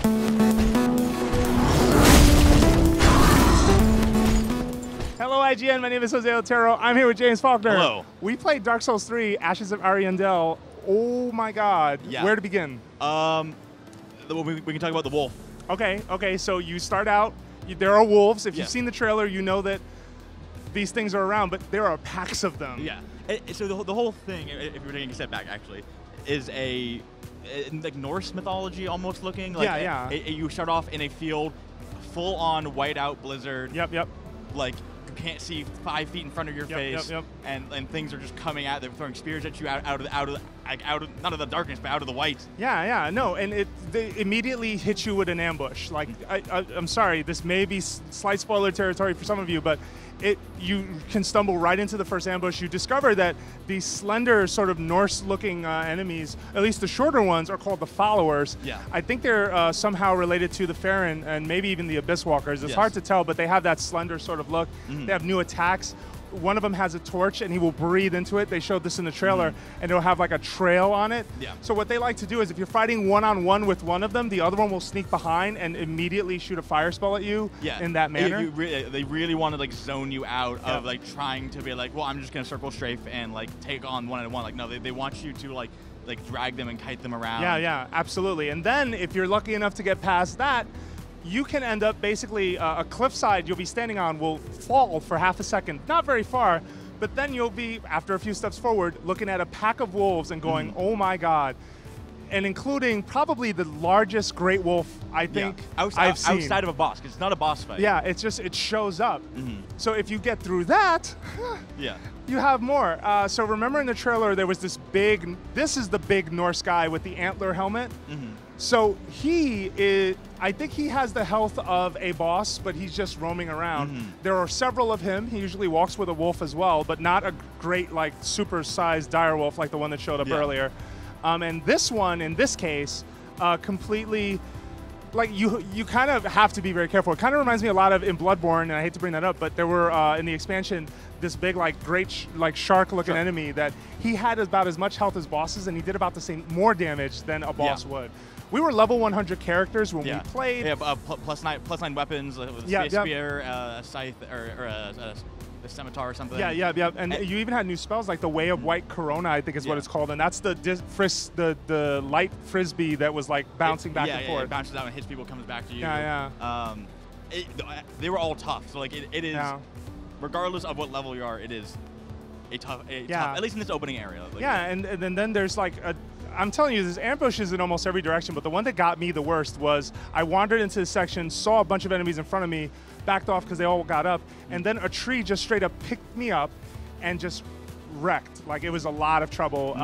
Hello, IGN. My name is Jose Otero. I'm here with James Faulkner. Hello. We played Dark Souls 3, Ashes of Ariandel. Oh my God. Yeah. Where to begin? We can talk about the wolf. Okay. So you start out. There are wolves. If Yeah. you've seen the trailer, you know that these things are around, but there are packs of them. Yeah. So the whole thing, if you're taking a step back, actually, is like Norse mythology almost looking. Like Yeah. You start off in a field, full on whiteout blizzard. Yep. Like you can't see 5 feet in front of your face. Yep. And things are just coming out. They're throwing spears at you out of not of the darkness, but out of the white. Yeah. No, and they immediately hit you with an ambush. Like I'm sorry, this may be slight spoiler territory for some of you, but you can stumble right into the first ambush. You discover that these slender, sort of Norse-looking enemies, at least the shorter ones, are called the Followers. Yeah. I think they're somehow related to the Farron and maybe even the Abyss Walkers. It's Yes. hard to tell, but they have that slender sort of look. Mm-hmm. They have new attacks. One of them has a torch, and he will breathe into it. They showed this in the trailer, and it'll have like a trail on it. Yeah. So what they like to do is if you're fighting one-on-one with one of them, the other one will sneak behind and immediately shoot a fire spell at you in that manner. They really want to like zone you out of like trying to be like, well, I'm just gonna circle strafe and like take on one-on-one. Like no, they want you to like drag them and kite them around. Yeah, absolutely. And then if you're lucky enough to get past that, you can end up basically a cliffside you'll be standing on will fall for half a second, not very far, but then you'll be, after a few steps forward, looking at a pack of wolves and going, oh my God. And including probably the largest great wolf I think I've seen. Outside of a boss, because it's not a boss fight. Yeah, it shows up. So if you get through that, you have more. So remember in the trailer there was this is the big Norse guy with the antler helmet. So I think he has the health of a boss, but he's just roaming around. There are several of him. He usually walks with a wolf as well, but not a great like super-sized dire wolf like the one that showed up earlier. And this one, in this case, completely, like you kind of have to be very careful. It kind of reminds me a lot of in Bloodborne, and I hate to bring that up, but there were in the expansion this big like great shark-looking enemy that he had about as much health as bosses, and he did about the same more damage than a boss would. We were level 100 characters when we played. Yeah, plus nine weapons, with a spear, a scythe, or a scimitar or something. Yeah. And you even had new spells like the Way of White Corona, I think is what it's called, and that's the light frisbee that was like bouncing back and forth. It bounces out and hits people, comes back to you. Yeah. They were all tough, so like it is, regardless of what level you are, it is a tough, at least in this opening area. Like, and then there's like I'm telling you, there's ambushes in almost every direction, but the one that got me the worst was I wandered into this section, saw a bunch of enemies in front of me, backed off because they all got up, and then a tree just straight up picked me up and just wrecked. Like, it was a lot of trouble.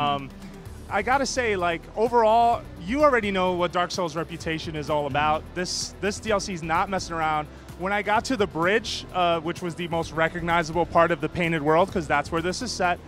I gotta say, like, overall, you already know what Dark Souls' reputation is all about. This DLC is not messing around. When I got to the bridge, which was the most recognizable part of the Painted World, because that's where this is set,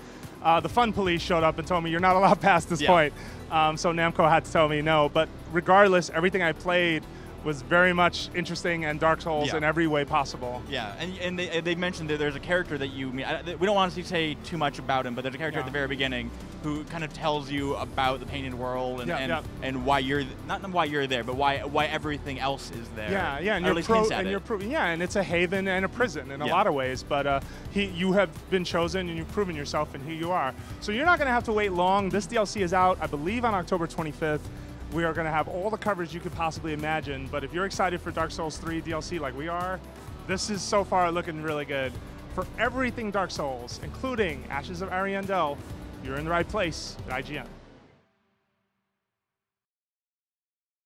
the fun police showed up and told me you're not allowed past this point. So Namco had to tell me no. But regardless, everything I played was very much interesting and Dark Souls in every way possible. Yeah, and they mentioned that there's a character that you meet. We don't want to say too much about him, but there's a character at the very beginning who kind of tells you about the Painted World and why you're not why you're there, but why everything else is there. And and it's a haven and a prison in a lot of ways. But you have been chosen and you've proven yourself, and here you are. So you're not going to have to wait long. This DLC is out, I believe, on October 25th. We are going to have all the coverage you could possibly imagine, but if you're excited for Dark Souls 3 DLC like we are, this is so far looking really good. For everything Dark Souls, including Ashes of Ariandel, you're in the right place at IGN.